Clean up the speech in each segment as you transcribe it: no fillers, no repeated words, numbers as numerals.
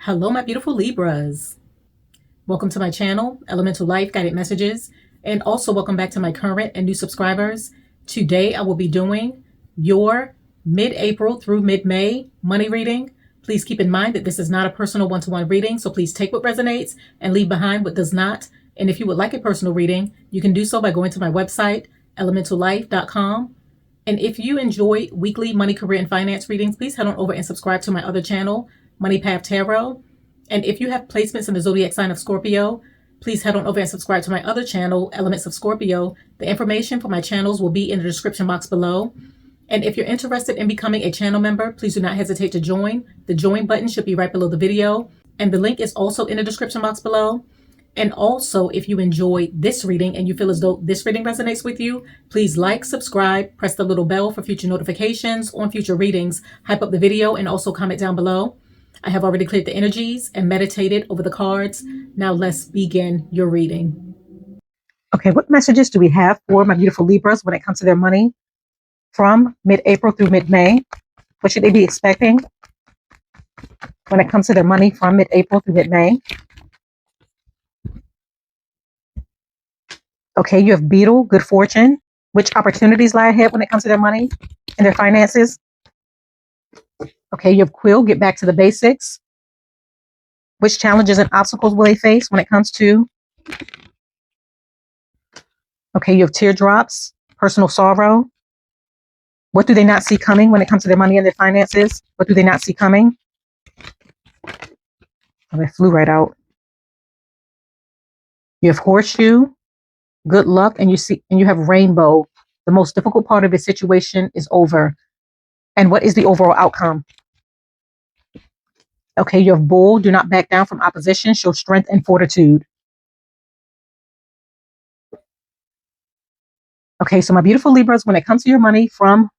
Hello, my beautiful Libras. Welcome to my channel, EleMental Lyfe Guided Messages, and also welcome back to my current and new subscribers. Today, I will be doing your mid-April through mid-May money reading. Please keep in mind that this is not a personal one-to-one reading, so please take what resonates and leave behind what does not. And if you would like a personal reading, you can do so by going to my website, ElementalLyfe.com. And if you enjoy weekly money, career, and finance readings, please head on over and subscribe to my other channel, MoneyTarot Tarot. And if you have placements in the zodiac sign of Scorpio, please head on over and subscribe to my other channel, Elements of Scorpio. The information for my channels will be in the description box below. And if you're interested in becoming a channel member, please do not hesitate to join. The join button should be right below the video. And the link is also in the description box below. And also, if you enjoy this reading and you feel as though this reading resonates with you, please like, subscribe, press the little bell for future notifications on future readings, hype up the video, and also comment down below. I have already cleared the energies and meditated over the cards. Now let's begin your reading. Okay, what messages do we have for my beautiful Libras when it comes to their money from mid-April through mid-May? What should they be expecting when it comes to their money from mid-April through mid-May? Okay, you have Beetle, good fortune. Which opportunities lie ahead when it comes to their money and their finances? Okay, you have Quill, get back to the basics. Which challenges and obstacles will they face when it comes to? Okay, you have Teardrops, personal sorrow. What do they not see coming when it comes to their money and their finances? What do they not see coming? Oh, they flew right out. You have Horseshoe, good luck, and you have Rainbow. The most difficult part of the situation is over. And what is the overall outcome? Okay, you have Bull, do not back down from opposition, show strength and fortitude. Okay, so my beautiful Libras, when it comes to your money from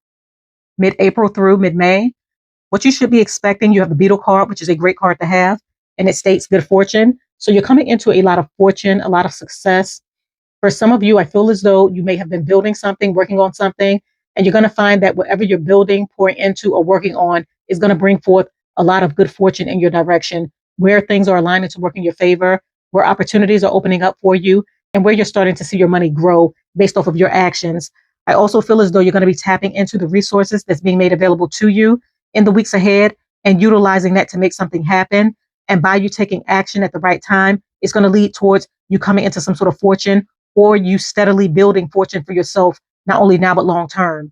mid-April through mid-May, what you should be expecting, you have the Beetle card, which is a great card to have, and it states good fortune. So you're coming into a lot of fortune, a lot of success. For some of you, I feel as though you may have been building something, working on something, and you're going to find that whatever you're building, pouring into, or working on is going to bring forth a lot of good fortune in your direction, where things are aligning to work in your favor, where opportunities are opening up for you, and where you're starting to see your money grow based off of your actions. I also feel as though you're going to be tapping into the resources that's being made available to you in the weeks ahead and utilizing that to make something happen. And by you taking action at the right time, it's going to lead towards you coming into some sort of fortune, or you steadily building fortune for yourself, not only now, but long term.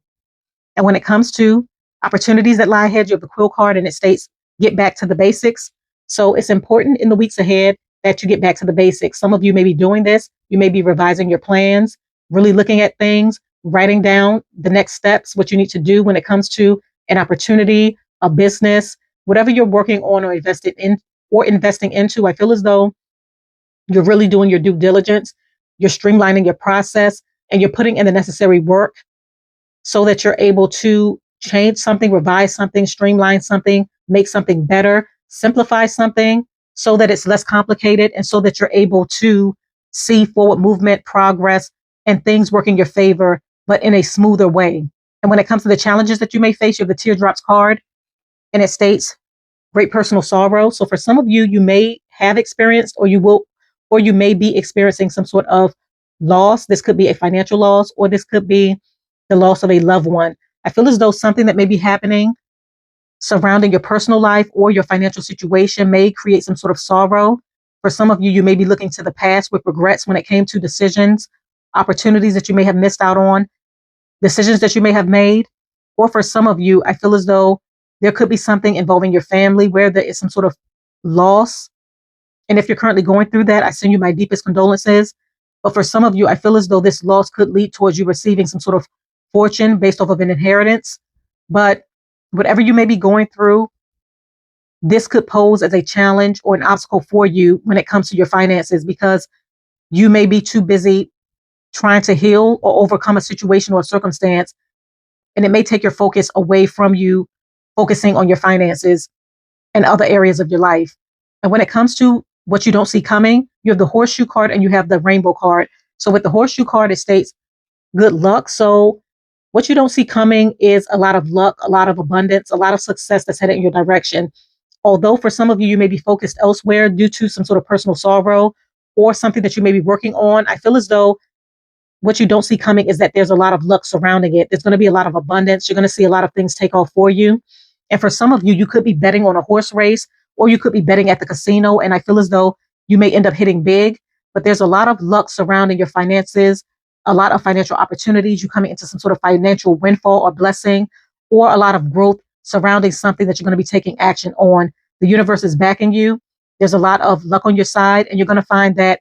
And when it comes to opportunities that lie ahead, you have the Quill card and it states, get back to the basics. So it's important in the weeks ahead that you get back to the basics. Some of you may be doing this. You may be revising your plans, really looking at things, writing down the next steps, what you need to do when it comes to an opportunity, a business, whatever you're working on or investing into. I feel as though you're really doing your due diligence. You're streamlining your process and you're putting in the necessary work so that you're able to change something, revise something, streamline something, make something better, simplify something so that it's less complicated and so that you're able to see forward movement, progress, and things work in your favor, but in a smoother way. And when it comes to the challenges that you may face, you have the Teardrops card and it states great personal sorrow. So for some of you, you may have experienced or you may be experiencing some sort of loss. This could be a financial loss, or this could be the loss of a loved one. I feel as though something that may be happening surrounding your personal life or your financial situation may create some sort of sorrow. For some of you, you may be looking to the past with regrets when it came to decisions, opportunities that you may have missed out on, decisions that you may have made. Or for some of you, I feel as though there could be something involving your family where there is some sort of loss. And if you're currently going through that, I send you my deepest condolences. But for some of you, I feel as though this loss could lead towards you receiving some sort of fortune based off of an inheritance. But whatever you may be going through, this could pose as a challenge or an obstacle for you when it comes to your finances, because you may be too busy trying to heal or overcome a situation or a circumstance. And it may take your focus away from you focusing on your finances and other areas of your life. And when it comes to what you don't see coming, you have the Horseshoe card and you have the Rainbow card. So with the Horseshoe card, it states good luck. So what you don't see coming is a lot of luck, a lot of abundance, a lot of success that's headed in your direction. Although for some of you, you may be focused elsewhere due to some sort of personal sorrow or something that you may be working on, I feel as though what you don't see coming is that there's a lot of luck surrounding it. There's going to be a lot of abundance. You're going to see a lot of things take off for you. And for some of you, you could be betting on a horse race or you could be betting at the casino. And I feel as though you may end up hitting big, but there's a lot of luck surrounding your finances, a lot of financial opportunities. You coming into some sort of financial windfall or blessing, or a lot of growth surrounding something that you're going to be taking action on. The universe is backing you. There's a lot of luck on your side, and you're going to find that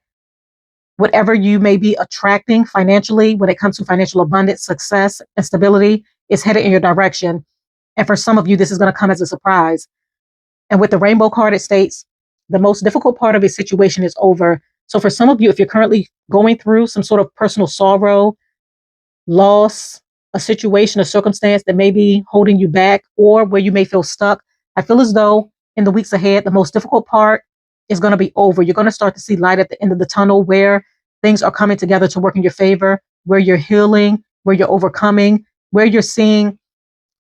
whatever you may be attracting financially when it comes to financial abundance, success, and stability is headed in your direction. And for some of you, this is going to come as a surprise. And with the rainbow card, it states the most difficult part of a situation is over. So for some of you, if you're currently going through some sort of personal sorrow, loss, a situation, a circumstance that may be holding you back, or where you may feel stuck, I feel as though in the weeks ahead, the most difficult part is going to be over. You're going to start to see light at the end of the tunnel where things are coming together to work in your favor, where you're healing, where you're overcoming, where you're seeing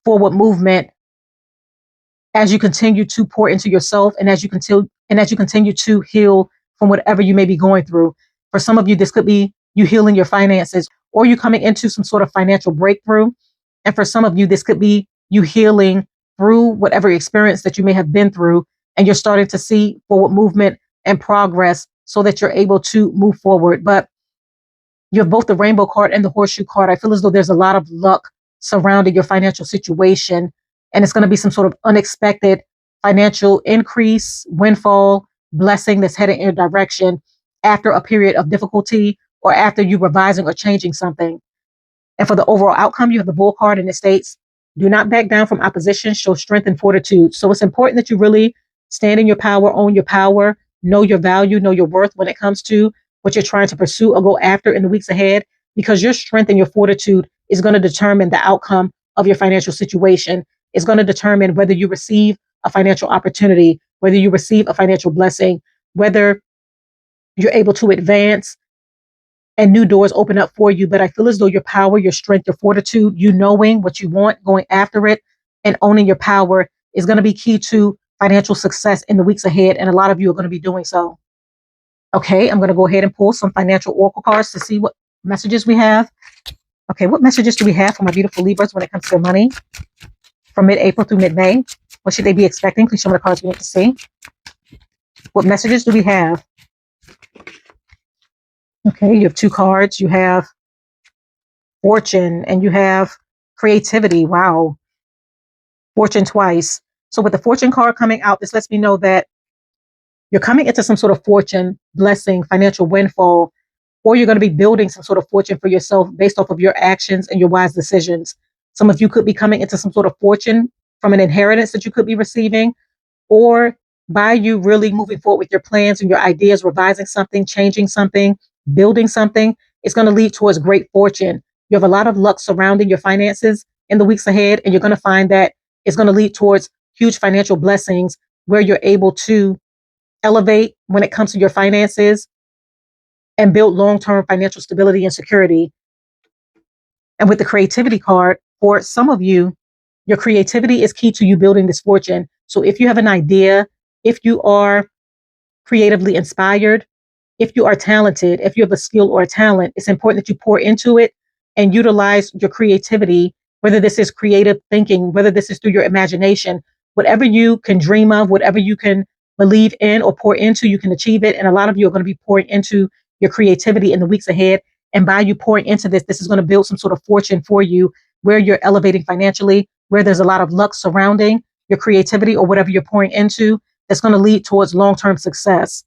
forward movement as you continue to pour into yourself and as you continue to heal from whatever you may be going through. For some of you, this could be you healing your finances or you coming into some sort of financial breakthrough. And for some of you, this could be you healing through whatever experience that you may have been through, and you're starting to see forward movement and progress so that you're able to move forward. But you have both the rainbow card and the horseshoe card. I feel as though there's a lot of luck surrounding your financial situation, and it's going to be some sort of unexpected financial increase, windfall, blessing that's headed in your direction after a period of difficulty or after you revising or changing something. And for the overall outcome, you have the bull card, and it states, do not back down from opposition, show strength and fortitude. So it's important that you really stand in your power, own your power, know your value, know your worth when it comes to what you're trying to pursue or go after in the weeks ahead, because your strength and your fortitude is going to determine the outcome of your financial situation. It's going to determine whether you receive a financial opportunity, whether you receive a financial blessing, whether you're able to advance and new doors open up for you. But I feel as though your power, your strength, your fortitude, you knowing what you want, going after it, and owning your power is going to be key to financial success in the weeks ahead. And a lot of you are going to be doing so. Okay, I'm going to go ahead and pull some financial oracle cards to see what messages we have. Okay, what messages do we have for my beautiful Libras when it comes to their money from mid-April through mid-May? What should they be expecting? Please show me the cards we need to see. What messages do we have? Okay, you have two cards. You have fortune and you have creativity. Wow. Fortune twice. So with the fortune card coming out, this lets me know that you're coming into some sort of fortune, blessing, financial windfall, or you're going to be building some sort of fortune for yourself based off of your actions and your wise decisions. Some of you could be coming into some sort of fortune from an inheritance that you could be receiving, or by you really moving forward with your plans and your ideas, revising something, changing something, building something. It's going to lead towards great fortune. You have a lot of luck surrounding your finances in the weeks ahead, and you're going to find that it's going to lead towards huge financial blessings where you're able to elevate when it comes to your finances and build long-term financial stability and security. And with the creativity card, for some of you, your creativity is key to you building this fortune. So if you have an idea, if you are creatively inspired, if you are talented, if you have a skill or a talent, it's important that you pour into it and utilize your creativity, whether this is creative thinking, whether this is through your imagination, whatever you can dream of, whatever you can believe in or pour into, you can achieve it. And a lot of you are going to be pouring into your creativity in the weeks ahead. And by you pouring into this, this is going to build some sort of fortune for you where you're elevating financially, where there's a lot of luck surrounding your creativity or whatever you're pouring into, that's going to lead towards long-term success.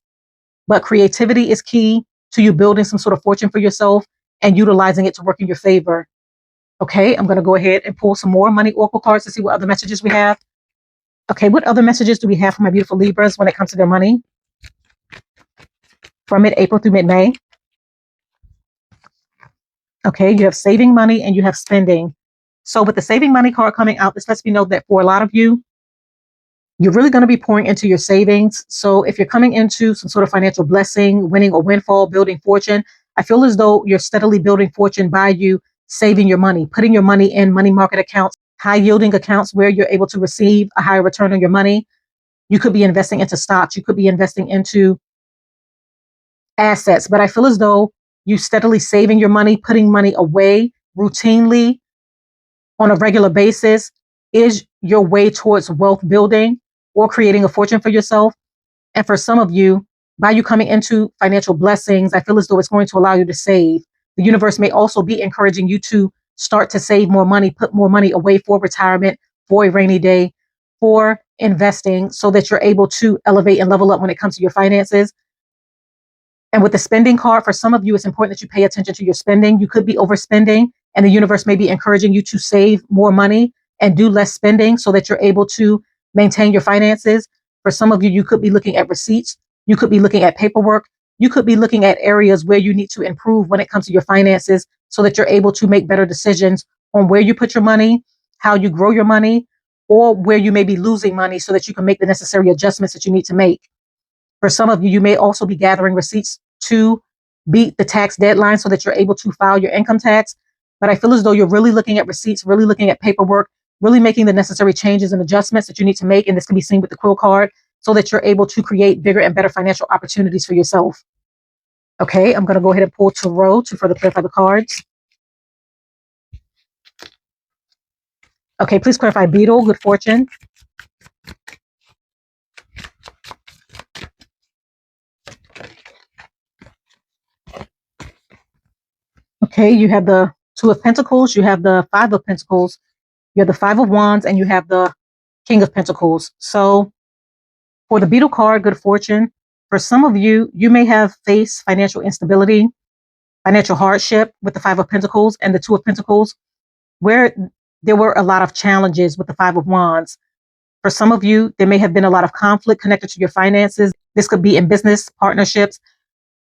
But creativity is key to you building some sort of fortune for yourself and utilizing it to work in your favor. Okay, I'm going to go ahead and pull some more money oracle cards to see what other messages we have. Okay, what other messages do we have for my beautiful Libras when it comes to their money from mid-April through mid-May? Okay, you have saving money and you have spending. So with the saving money card coming out, this lets me know that for a lot of you, you're really going to be pouring into your savings. So if you're coming into some sort of financial blessing, winning or windfall, building fortune, I feel as though you're steadily building fortune by you saving your money, putting your money in money market accounts, high yielding accounts where you're able to receive a higher return on your money. You could be investing into stocks. You could be investing into assets. But I feel as though you steadily saving your money, putting money away routinely on a regular basis is your way towards wealth building or creating a fortune for yourself. And for some of you, by you coming into financial blessings, I feel as though it's going to allow you to save. The universe may also be encouraging you to start to save more money, put more money away for retirement, for a rainy day, for investing, so that you're able to elevate and level up when it comes to your finances. And with the spending card, for some of you, it's important that you pay attention to your spending. You could be overspending, and the universe may be encouraging you to save more money and do less spending so that you're able to maintain your finances. For some of you, you could be looking at receipts. You could be looking at paperwork. You could be looking at areas where you need to improve when it comes to your finances so that you're able to make better decisions on where you put your money, how you grow your money, or where you may be losing money so that you can make the necessary adjustments that you need to make. For some of you, you may also be gathering receipts to beat the tax deadline so that you're able to file your income tax. But I feel as though you're really looking at receipts, really looking at paperwork, really making the necessary changes and adjustments that you need to make. And this can be seen with the Quill card so that you're able to create bigger and better financial opportunities for yourself. Okay, I'm going to go ahead and pull Tarot to further clarify the cards. Okay, please clarify Beetle, good fortune. Okay, you have the Two of Pentacles, you have the Five of Pentacles, you have the Five of Wands, and you have the King of Pentacles. So for the Beetle card, good fortune, for some of you, you may have faced financial instability, financial hardship with the Five of Pentacles and the Two of Pentacles, where there were a lot of challenges with the Five of Wands. For some of you, there may have been a lot of conflict connected to your finances. This could be in business, partnerships,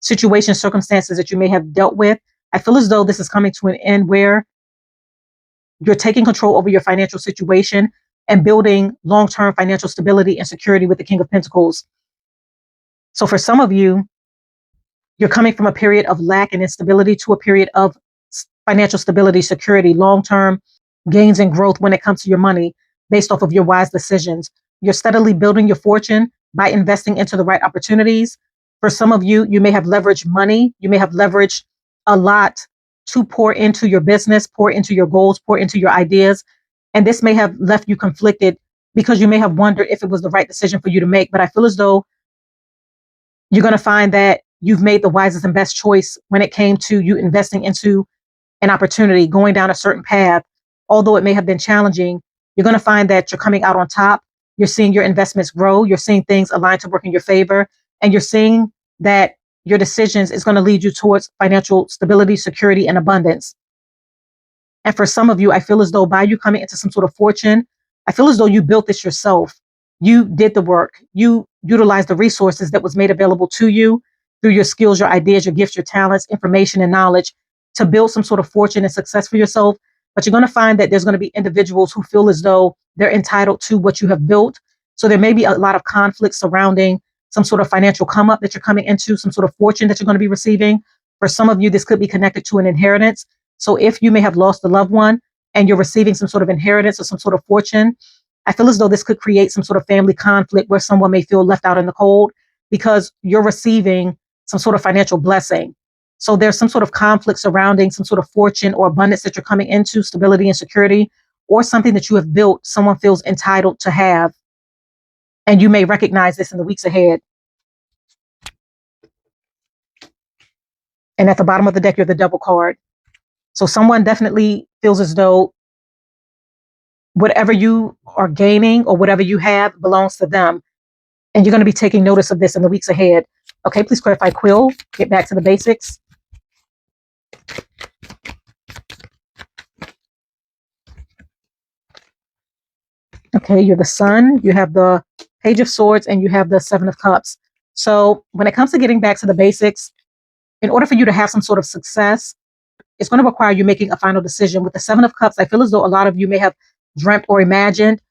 situations, circumstances that you may have dealt with. I feel as though this is coming to an end where you're taking control over your financial situation and building long-term financial stability and security with the King of Pentacles. So for some of you, you're coming from a period of lack and instability to a period of financial stability, security, long-term gains and growth when it comes to your money based off of your wise decisions. You're steadily building your fortune by investing into the right opportunities. For some of you, you may have leveraged money. You may have leveraged a lot to pour into your business, pour into your goals, pour into your ideas. And this may have left you conflicted because you may have wondered if it was the right decision for you to make. But I feel as though you're going to find that you've made the wisest and best choice when it came to you investing into an opportunity, going down a certain path. Although it may have been challenging, you're going to find that you're coming out on top. You're seeing your investments grow. You're seeing things align to work in your favor. And you're seeing that your decisions is going to lead you towards financial stability, security, and abundance. And for some of you, I feel as though by you coming into some sort of fortune, I feel as though you built this yourself. You did the work. You utilized the resources that was made available to you through your skills, your ideas, your gifts, your talents, information, and knowledge to build some sort of fortune and success for yourself. But you're going to find that there's going to be individuals who feel as though they're entitled to what you have built. So there may be a lot of conflict surrounding some sort of financial come up that you're coming into, some sort of fortune that you're going to be receiving. For some of you, this could be connected to an inheritance. So if you may have lost a loved one and you're receiving some sort of inheritance or some sort of fortune, I feel as though this could create some sort of family conflict where someone may feel left out in the cold because you're receiving some sort of financial blessing. So there's some sort of conflict surrounding some sort of fortune or abundance that you're coming into, stability and security, or something that you have built, someone feels entitled to have. And you may recognize this in the weeks ahead. And at the bottom of the deck, you have the Devil card. So someone definitely feels as though whatever you are gaining or whatever you have belongs to them. And you're going to be taking notice of this in the weeks ahead. Okay, please clarify Quill. Get back to the basics. Okay, you're the Sun, you have the Page of Swords, and you have the Seven of Cups. So when it comes to getting back to the basics, in order for you to have some sort of success, it's going to require you making a final decision. With the Seven of Cups, I feel as though a lot of you may have dreamt or imagined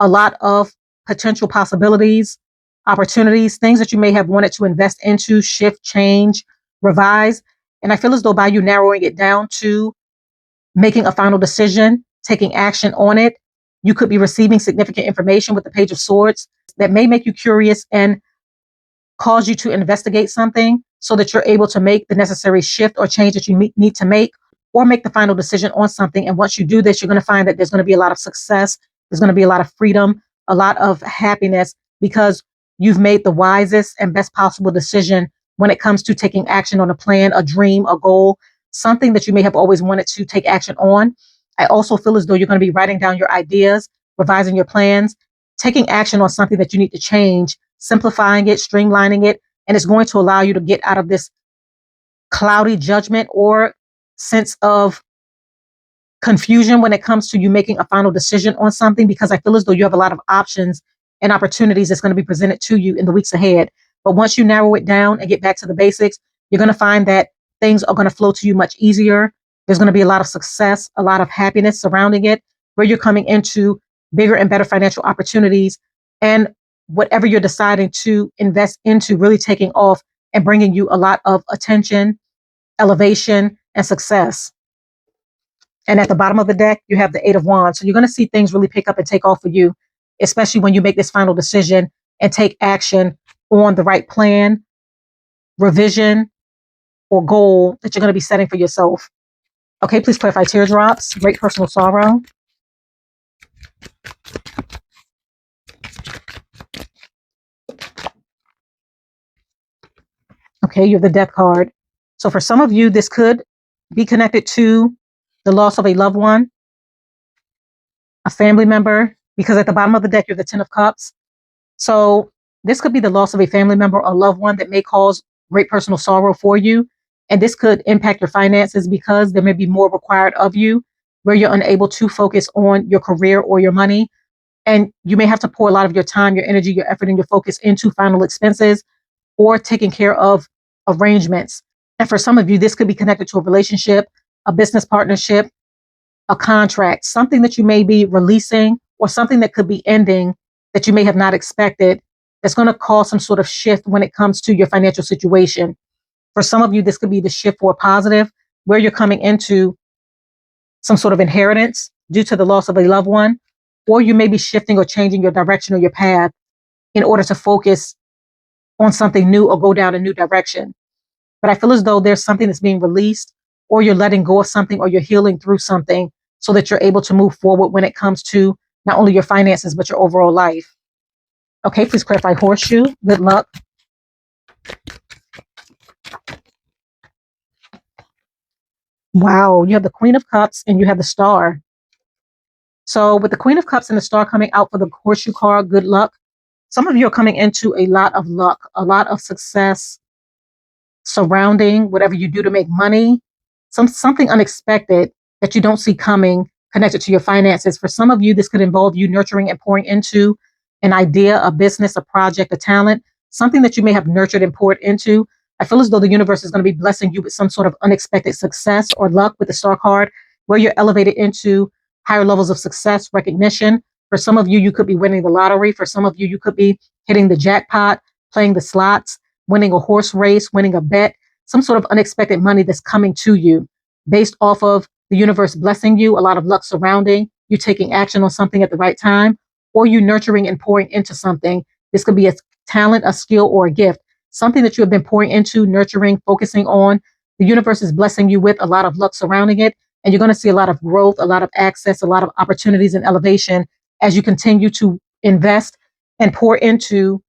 a lot of potential possibilities, opportunities, things that you may have wanted to invest into, shift, change, revise. And I feel as though by you narrowing it down to making a final decision, taking action on it, You could be receiving significant information with the Page of Swords that may make you curious and cause you to investigate something so that you're able to make the necessary shift or change that you need to make, or make the final decision on something. And once you do this, you're going to find that there's going to be a lot of success. There's going to be a lot of freedom, a lot of happiness, because you've made the wisest and best possible decision when it comes to taking action on a plan, a dream, a goal, something that you may have always wanted to take action on. I also feel as though you're going to be writing down your ideas, revising your plans, taking action on something that you need to change, simplifying it, streamlining it, and it's going to allow you to get out of this cloudy judgment or sense of confusion when it comes to you making a final decision on something, because I feel as though you have a lot of options and opportunities that's going to be presented to you in the weeks ahead. But once you narrow it down and get back to the basics, you're going to find that things are going to flow to you much easier. There's going to be a lot of success, a lot of happiness surrounding it, where you're coming into bigger and better financial opportunities, and whatever you're deciding to invest into really taking off and bringing you a lot of attention, elevation, and success. And at the bottom of the deck, you have the Eight of Wands. So you're going to see things really pick up and take off for you, especially when you make this final decision and take action on the right plan, revision, or goal that you're going to be setting for yourself. Okay, please clarify teardrops, great personal sorrow. Okay, you have the Death card. So for some of you, this could be connected to the loss of a loved one, a family member, because at the bottom of the deck, you have the Ten of Cups. So this could be the loss of a family member or loved one that may cause great personal sorrow for you. And this could impact your finances because there may be more required of you where you're unable to focus on your career or your money. And you may have to pour a lot of your time, your energy, your effort, and your focus into final expenses or taking care of arrangements. And for some of you, this could be connected to a relationship, a business partnership, a contract, something that you may be releasing or something that could be ending that you may have not expected. That's going to cause some sort of shift when it comes to your financial situation. For some of you, this could be the shift for a positive, where you're coming into some sort of inheritance due to the loss of a loved one, or you may be shifting or changing your direction or your path in order to focus on something new or go down a new direction. But I feel as though there's something that's being released, or you're letting go of something, or you're healing through something so that you're able to move forward when it comes to not only your finances, but your overall life. Okay, please clarify horseshoe. Good luck. Wow, you have the Queen of Cups and you have the Star. So with the Queen of Cups and the Star coming out for the horseshoe card, good luck. Some of you are coming into a lot of luck, a lot of success surrounding whatever you do to make money, something unexpected that you don't see coming connected to your finances. For some of you, this could involve you nurturing and pouring into an idea, a business, a project, a talent, something that you may have nurtured and poured into. I feel as though the universe is going to be blessing you with some sort of unexpected success or luck with the Star card, where you're elevated into higher levels of success, recognition. For some of you, you could be winning the lottery. For some of you, you could be hitting the jackpot, playing the slots, winning a horse race, winning a bet, some sort of unexpected money that's coming to you based off of the universe blessing you, a lot of luck surrounding you taking action on something at the right time, or you nurturing and pouring into something. This could be a talent, a skill, or a gift, something that you have been pouring into, nurturing, focusing on. The universe is blessing you with a lot of luck surrounding it, and you're going to see a lot of growth, a lot of access, a lot of opportunities and elevation as you continue to invest and pour into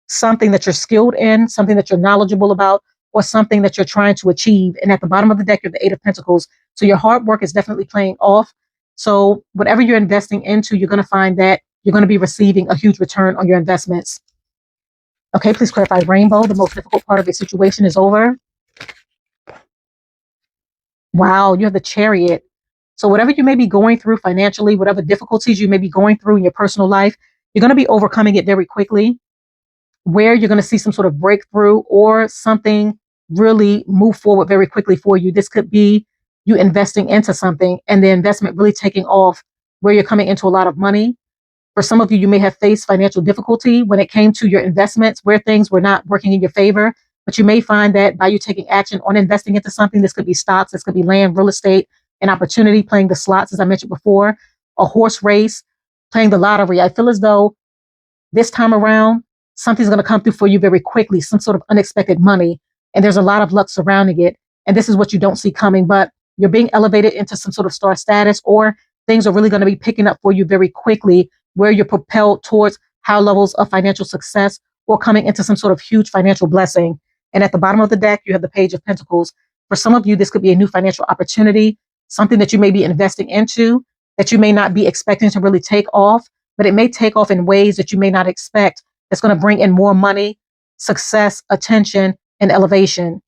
something that you're skilled in, something that you're knowledgeable about, or something that you're trying to achieve. And at the bottom of the deck, you're the Eight of Pentacles. So your hard work is definitely playing off. So whatever you're investing into, you're going to find that you're going to be receiving a huge return on your investments. Okay, please clarify rainbow. The most difficult part of your situation is over. Wow, you have the Chariot. So whatever you may be going through financially, whatever difficulties you may be going through in your personal life, you're going to be overcoming it very quickly, where you're going to see some sort of breakthrough or something really move forward very quickly for you. This could be you investing into something and the investment really taking off, where you're coming into a lot of money. For some of you, you may have faced financial difficulty when it came to your investments, where things were not working in your favor. But you may find that by you taking action on investing into something, this could be stocks, this could be land, real estate, an opportunity, playing the slots, as I mentioned before, a horse race, playing the lottery. I feel as though this time around, something's going to come through for you very quickly, some sort of unexpected money. And there's a lot of luck surrounding it. And this is what you don't see coming, but you're being elevated into some sort of star status, or things are really going to be picking up for you very quickly, where you're propelled towards high levels of financial success or coming into some sort of huge financial blessing. And at the bottom of the deck, you have the Page of Pentacles. For some of you, this could be a new financial opportunity, something that you may be investing into that you may not be expecting to really take off, but it may take off in ways that you may not expect. That's going to bring in more money, success, attention, and elevation.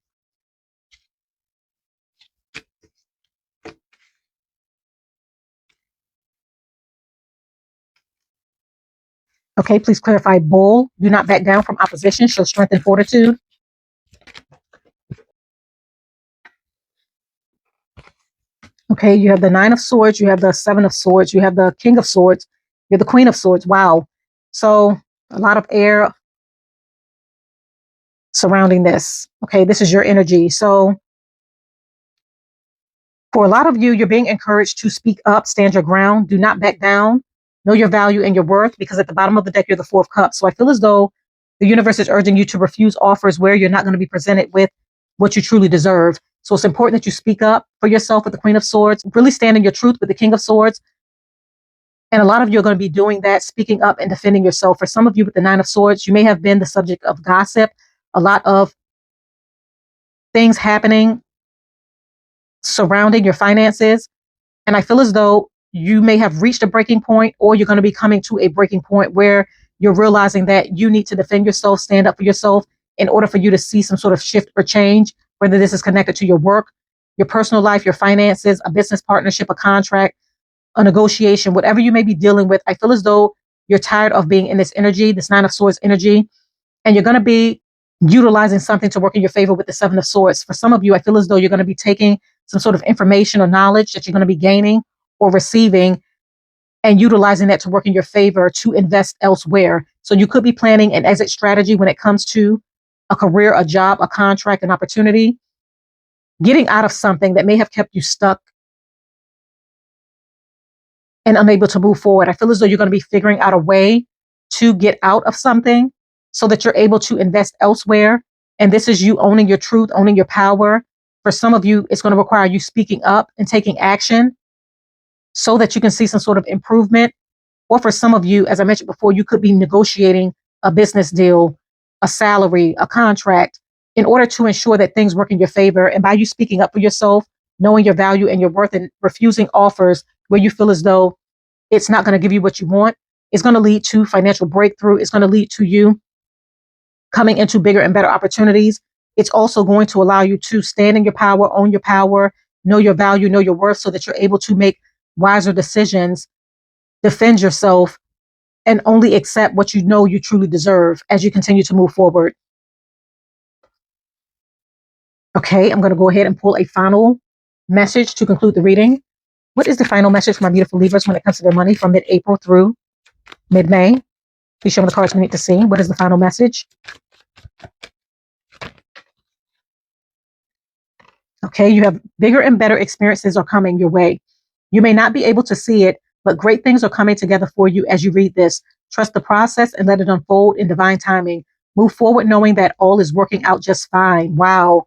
Okay, please clarify Bull. Do not back down from opposition. Show strength and fortitude. Okay, you have the Nine of Swords. You have the Seven of Swords. You have the King of Swords. You have the Queen of Swords. Wow. So a lot of air surrounding this. Okay, this is your energy. So for a lot of you, you're being encouraged to speak up, stand your ground, do not back down, know your value and your worth, because at the bottom of the deck, you're the Four of Cups. So I feel as though the universe is urging you to refuse offers where you're not going to be presented with what you truly deserve. So it's important that you speak up for yourself with the Queen of Swords, really stand in your truth with the King of Swords. And a lot of you are going to be doing that, speaking up and defending yourself. For some of you with the Nine of Swords, you may have been the subject of gossip, a lot of things happening surrounding your finances. And I feel as though you may have reached a breaking point, or you're going to be coming to a breaking point where you're realizing that you need to defend yourself, stand up for yourself in order for you to see some sort of shift or change, whether this is connected to your work, your personal life, your finances, a business partnership, a contract, a negotiation, whatever you may be dealing with. I feel as though you're tired of being in this energy, this Nine of Swords energy, and you're going to be utilizing something to work in your favor with the Seven of Swords. For some of you, I feel as though you're going to be taking some sort of information or knowledge that you're going to be gaining or receiving and utilizing that to work in your favor to invest elsewhere. So you could be planning an exit strategy when it comes to a career, a job, a contract, an opportunity, getting out of something that may have kept you stuck and unable to move forward. I feel as though you're going to be figuring out a way to get out of something so that you're able to invest elsewhere. And this is you owning your truth, owning your power. For some of you, it's going to require you speaking up and taking action so that you can see some sort of improvement. Or for some of you, as I mentioned before, you could be negotiating a business deal, a salary, a contract, in order to ensure that things work in your favor. And by you speaking up for yourself, knowing your value and your worth, and refusing offers where you feel as though it's not going to give you what you want, it's going to lead to financial breakthrough. It's going to lead to you coming into bigger and better opportunities. It's also going to allow you to stand in your power, own your power, know your value, know your worth, so that you're able to make wiser decisions, defend yourself, and only accept what you know you truly deserve as you continue to move forward. Okay, I'm going to go ahead and pull a final message to conclude the reading. What is the final message for my beautiful Libras when it comes to their money from mid-April through mid-May? Please show me the cards we need to see. What is the final message? Okay, you have bigger and better experiences are coming your way. You may not be able to see it, but great things are coming together for you as you read this. Trust the process and let it unfold in divine timing. Move forward knowing that all is working out just fine. Wow.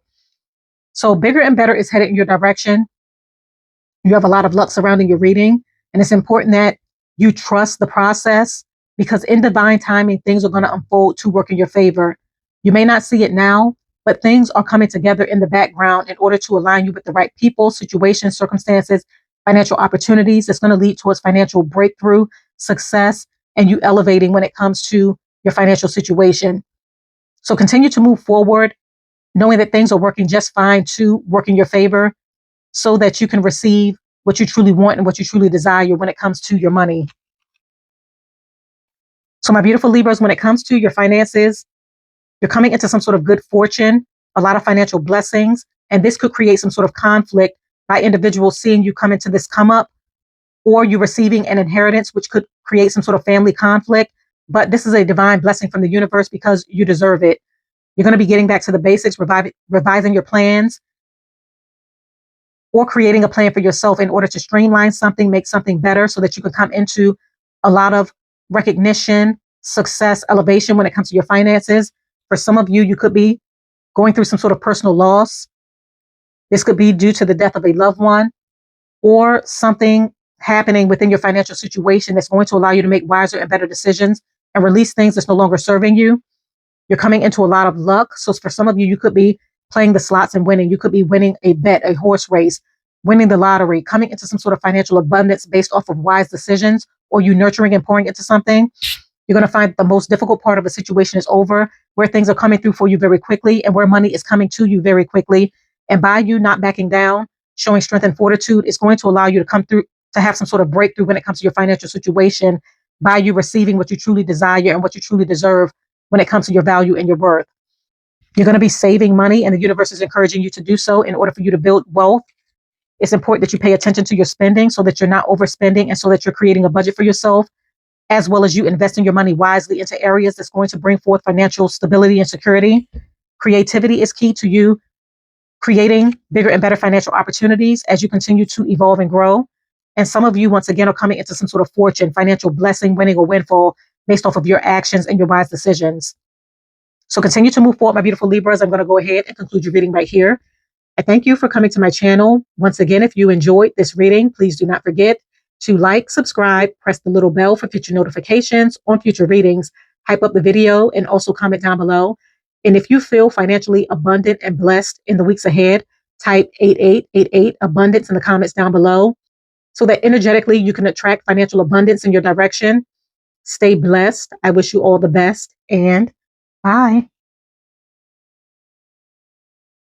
So bigger and better is headed in your direction. You have a lot of luck surrounding your reading, and it's important that you trust the process, because in divine timing, things are going to unfold to work in your favor. You may not see it now, but things are coming together in the background in order to align you with the right people, situations, circumstances, financial opportunities. That's going to lead towards financial breakthrough, success, and you elevating when it comes to your financial situation. So continue to move forward, knowing that things are working just fine to work in your favor, so that you can receive what you truly want and what you truly desire when it comes to your money. So my beautiful Libras, when it comes to your finances, you're coming into some sort of good fortune, a lot of financial blessings, and this could create some sort of conflict by individuals seeing you come into this come up, or you receiving an inheritance, which could create some sort of family conflict. But this is a divine blessing from the universe because you deserve it. You're going to be getting back to the basics, revising your plans, or creating a plan for yourself in order to streamline something, make something better so that you can come into a lot of recognition, success, elevation when it comes to your finances. For some of you, you could be going through some sort of personal loss. This could be due to the death of a loved one or something happening within your financial situation that's going to allow you to make wiser and better decisions and release things that's no longer serving you. You're coming into a lot of luck. So for some of you, you could be playing the slots and winning. You could be winning a bet, a horse race, winning the lottery, coming into some sort of financial abundance based off of wise decisions, or you nurturing and pouring into something. You're going to find the most difficult part of a situation is over, where things are coming through for you very quickly and where money is coming to you very quickly. And by you not backing down, showing strength and fortitude, is going to allow you to come through, to have some sort of breakthrough when it comes to your financial situation, by you receiving what you truly desire and what you truly deserve when it comes to your value and your worth. You're going to be saving money, and the universe is encouraging you to do so in order for you to build wealth. It's important that you pay attention to your spending so that you're not overspending and so that you're creating a budget for yourself, as well as you investing your money wisely into areas that's going to bring forth financial stability and security. Creativity is key to you creating bigger and better financial opportunities as you continue to evolve and grow. And some of you, once again, are coming into some sort of fortune, financial blessing, winning, or windfall based off of your actions and your wise decisions. So continue to move forward, my beautiful Libras. I'm going to go ahead and conclude your reading right here. I thank you for coming to my channel. Once again, if you enjoyed this reading, please do not forget to like, subscribe, press the little bell for future notifications on future readings, hype up the video, and also comment down below. And if you feel financially abundant and blessed in the weeks ahead, type 8888 abundance in the comments down below so that energetically you can attract financial abundance in your direction. Stay blessed. I wish you all the best, and bye.